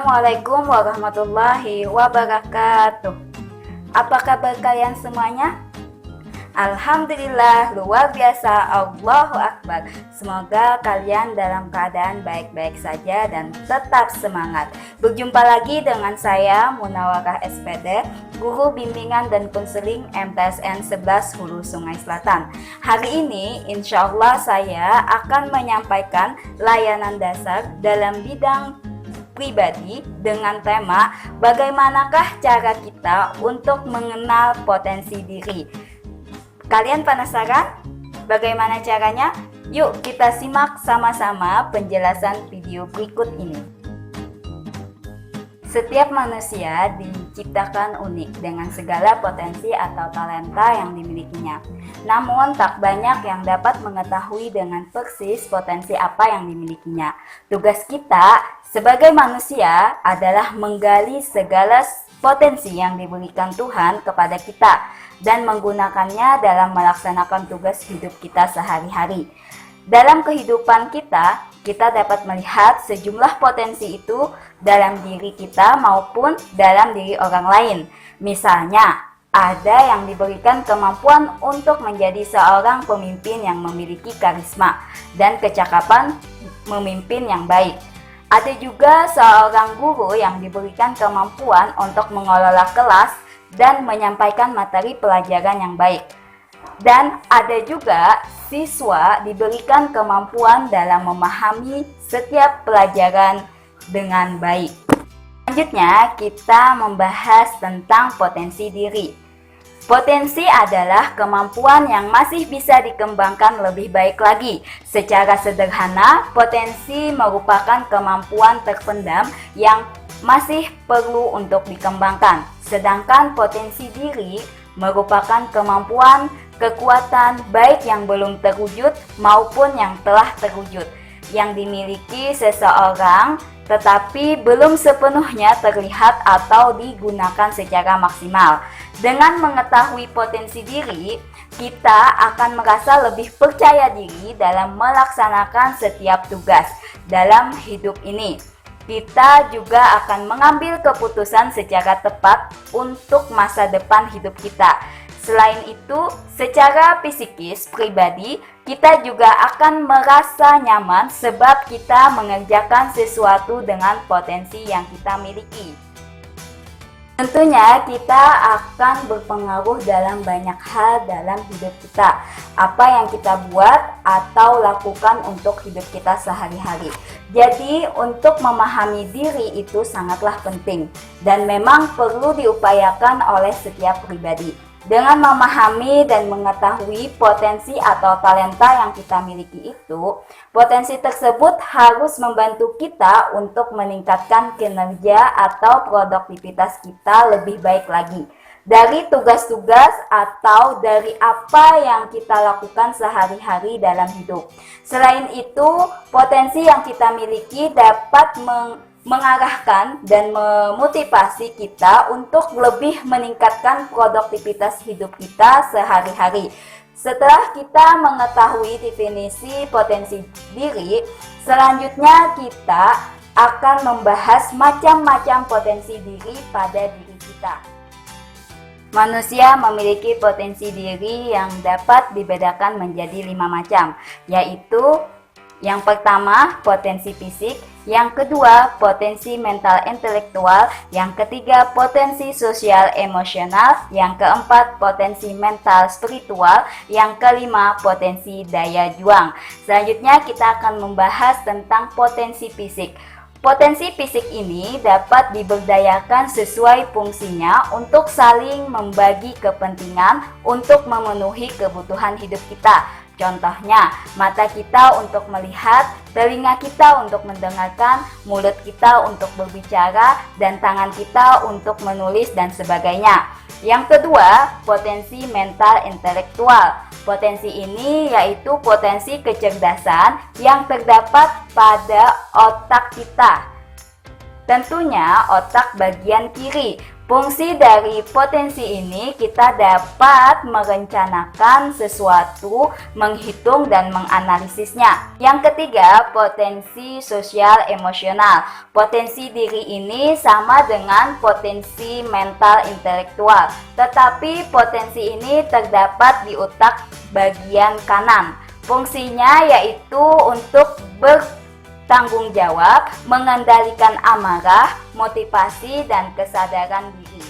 Assalamualaikum warahmatullahi wabarakatuh. Apa kabar kalian semuanya? Alhamdulillah, luar biasa, Allahu Akbar. Semoga kalian dalam keadaan baik-baik saja dan tetap semangat. Berjumpa lagi dengan saya Munawarah SPD, Guru Bimbingan dan Konseling MTSN 11 Hulu Sungai Selatan. Hari ini insya Allah saya akan menyampaikan layanan dasar dalam bidang pribadi dengan tema bagaimanakah cara kita untuk mengenal potensi diri. Kalian penasaran? Bagaimana caranya? Yuk kita simak sama-sama penjelasan video berikut ini. Setiap manusia diciptakan unik dengan segala potensi atau talenta yang dimilikinya. Namun tak banyak yang dapat mengetahui dengan persis potensi apa yang dimilikinya. Tugas kita sebagai manusia adalah menggali segala potensi yang diberikan Tuhan kepada kita dan menggunakannya dalam melaksanakan tugas hidup kita sehari-hari. Dalam kehidupan kita dapat melihat sejumlah potensi itu dalam diri kita maupun dalam diri orang lain. Misalnya, ada yang diberikan kemampuan untuk menjadi seorang pemimpin yang memiliki karisma dan kecakapan memimpin yang baik. Ada juga seorang guru yang diberikan kemampuan untuk mengelola kelas dan menyampaikan materi pelajaran yang baik. Dan ada juga siswa diberikan kemampuan dalam memahami setiap pelajaran dengan baik. Selanjutnya, kita membahas tentang potensi diri. Potensi adalah kemampuan yang masih bisa dikembangkan lebih baik lagi. Secara sederhana, potensi merupakan kemampuan terpendam yang masih perlu untuk dikembangkan. Sedangkan potensi diri merupakan kemampuan, kekuatan baik yang belum terwujud maupun yang telah terwujud, yang dimiliki seseorang tetapi belum sepenuhnya terlihat atau digunakan secara maksimal. Dengan mengetahui potensi diri, kita akan merasa lebih percaya diri dalam melaksanakan setiap tugas dalam hidup ini. Kita juga akan mengambil keputusan secara tepat untuk masa depan hidup kita. Selain itu, secara psikis pribadi, kita juga akan merasa nyaman sebab kita mengerjakan sesuatu dengan potensi yang kita miliki. Tentunya kita akan berpengaruh dalam banyak hal dalam hidup kita. Apa yang kita buat atau lakukan untuk hidup kita sehari-hari. Jadi untuk memahami diri itu sangatlah penting dan memang perlu diupayakan oleh setiap pribadi. Dengan memahami dan mengetahui potensi atau talenta yang kita miliki itu, potensi tersebut harus membantu kita untuk meningkatkan kinerja atau produktivitas kita lebih baik lagi. Dari tugas-tugas atau dari apa yang kita lakukan sehari-hari dalam hidup. Selain itu, potensi yang kita miliki dapat mengarahkan dan memotivasi kita untuk lebih meningkatkan produktivitas hidup kita sehari-hari. Setelah kita mengetahui definisi potensi diri, selanjutnya kita akan membahas macam-macam potensi diri pada diri kita. Manusia memiliki potensi diri yang dapat dibedakan menjadi 5 macam, yaitu yang pertama, potensi fisik. Yang kedua, potensi mental intelektual. Yang ketiga, potensi sosial emosional. Yang keempat, potensi mental spiritual. Yang kelima, potensi daya juang. Selanjutnya kita akan membahas tentang potensi fisik. Potensi fisik ini dapat diberdayakan sesuai fungsinya untuk saling membagi kepentingan untuk memenuhi kebutuhan hidup kita. Contohnya, mata kita untuk melihat, telinga kita untuk mendengarkan, mulut kita untuk berbicara, dan tangan kita untuk menulis dan sebagainya. Yang kedua, potensi mental intelektual. Potensi ini yaitu potensi kecerdasan yang terdapat pada otak kita. Tentunya otak bagian kiri. Fungsi dari potensi ini kita dapat merencanakan sesuatu, menghitung dan menganalisisnya. Yang ketiga, potensi sosial emosional. Potensi diri ini sama dengan potensi mental intelektual, tetapi potensi ini terdapat di otak bagian kanan. Fungsinya yaitu untuk bertanggung jawab, mengendalikan amarah, motivasi, dan kesadaran diri.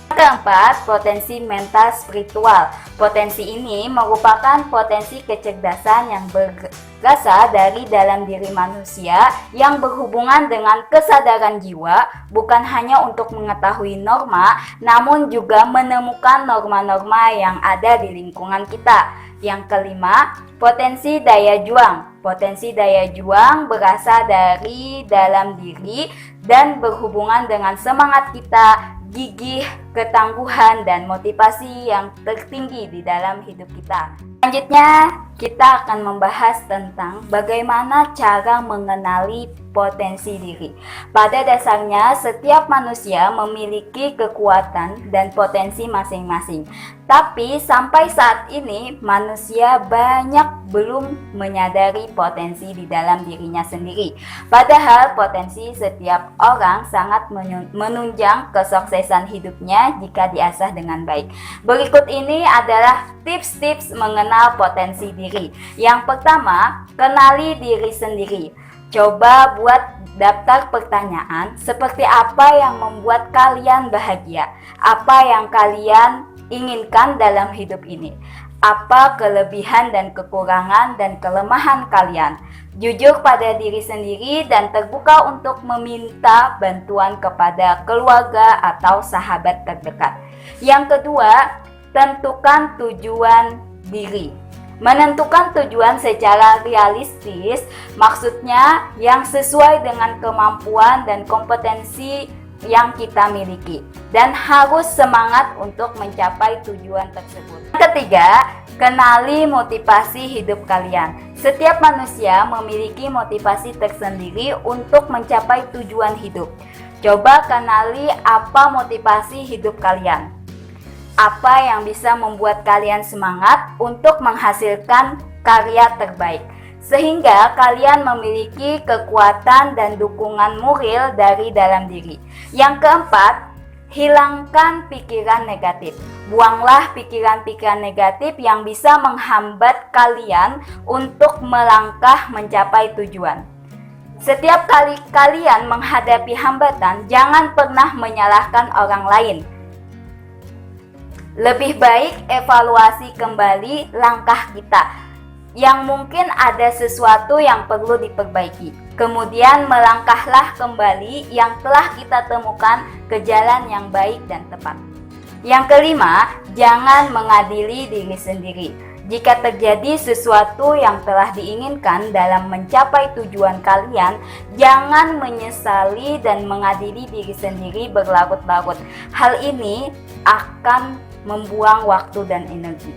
Keempat, potensi mental spiritual. Potensi ini merupakan potensi kecerdasan yang berasal dari dalam diri manusia yang berhubungan dengan kesadaran jiwa, bukan hanya untuk mengetahui norma, namun juga menemukan norma-norma yang ada di lingkungan kita. Yang kelima, potensi daya juang. Potensi daya juang berasal dari dalam diri dan berhubungan dengan semangat kita, gigih, ketangguhan, dan motivasi yang tertinggi di dalam hidup kita. Selanjutnya, kita akan membahas tentang bagaimana cara mengenali potensi diri. Pada dasarnya, setiap manusia memiliki kekuatan dan potensi masing-masing. Tapi sampai saat ini, manusia banyak belum menyadari potensi di dalam dirinya sendiri. Padahal potensi setiap orang sangat menunjang kesuksesan hidupnya jika diasah dengan baik. Berikut ini adalah tips-tips mengenal potensi diri. Yang pertama, kenali diri sendiri. Coba buat daftar pertanyaan seperti apa yang membuat kalian bahagia, apa yang kalian inginkan dalam hidup ini, apa kelebihan dan kekurangan dan kelemahan kalian. Jujur pada diri sendiri dan terbuka untuk meminta bantuan kepada keluarga atau sahabat terdekat. Yang kedua, tentukan tujuan diri. Menentukan tujuan secara realistis, maksudnya yang sesuai dengan kemampuan dan kompetensi yang kita miliki, dan harus semangat untuk mencapai tujuan tersebut. Ketiga, kenali motivasi hidup kalian. Setiap manusia memiliki motivasi tersendiri untuk mencapai tujuan hidup. Coba kenali apa motivasi hidup kalian. Apa yang bisa membuat kalian semangat untuk menghasilkan karya terbaik, sehingga kalian memiliki kekuatan dan dukungan moral dari dalam diri. Yang keempat, hilangkan pikiran negatif. Buanglah pikiran-pikiran negatif yang bisa menghambat kalian untuk melangkah mencapai tujuan. Setiap kali kalian menghadapi hambatan, jangan pernah menyalahkan orang lain. Lebih baik evaluasi kembali langkah kita, yang mungkin ada sesuatu yang perlu diperbaiki. Kemudian melangkahlah kembali yang telah kita temukan ke jalan yang baik dan tepat. Yang kelima, jangan mengadili diri sendiri. Jika terjadi sesuatu yang telah diinginkan dalam mencapai tujuan kalian, jangan menyesali dan mengadili diri sendiri berlarut-larut. Hal ini akan membuang waktu dan energi.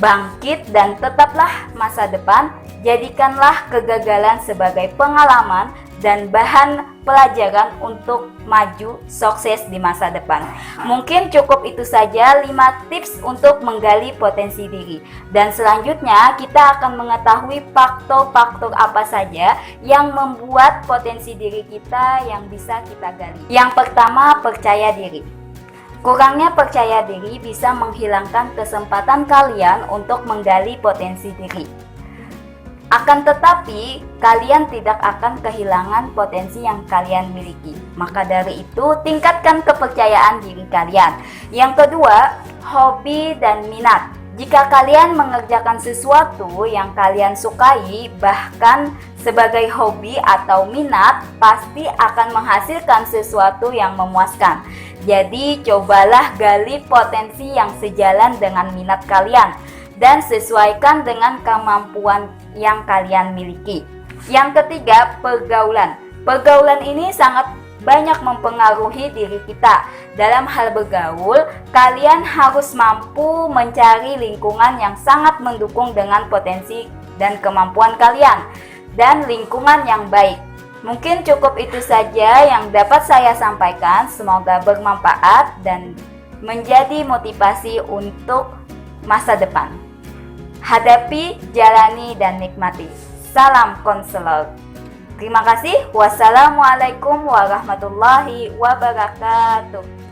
Bangkit dan tetaplah masa depan, jadikanlah kegagalan sebagai pengalaman dan bahan pelajaran untuk maju sukses di masa depan. Mungkin cukup itu saja 5 tips untuk menggali potensi diri. Dan selanjutnya kita akan mengetahui faktor-faktor apa saja yang membuat potensi diri kita yang bisa kita gali. Yang pertama, percaya diri. Kurangnya percaya diri bisa menghilangkan kesempatan kalian untuk menggali potensi diri. Akan tetapi, kalian tidak akan kehilangan potensi yang kalian miliki. Maka dari itu, tingkatkan kepercayaan diri kalian. Yang kedua, hobi dan minat. Jika kalian mengerjakan sesuatu yang kalian sukai, bahkan sebagai hobi atau minat, pasti akan menghasilkan sesuatu yang memuaskan. Jadi, cobalah gali potensi yang sejalan dengan minat kalian dan sesuaikan dengan kemampuan yang kalian miliki. Yang ketiga, pergaulan. Pergaulan ini sangat banyak mempengaruhi diri kita. Dalam hal bergaul, kalian harus mampu mencari lingkungan yang sangat mendukung dengan potensi dan kemampuan kalian, dan lingkungan yang baik. Mungkin cukup itu saja yang dapat saya sampaikan. Semoga bermanfaat dan menjadi motivasi untuk masa depan. Hadapi, jalani, dan nikmati. Salam konselor. Terima kasih. Wassalamualaikum warahmatullahi wabarakatuh.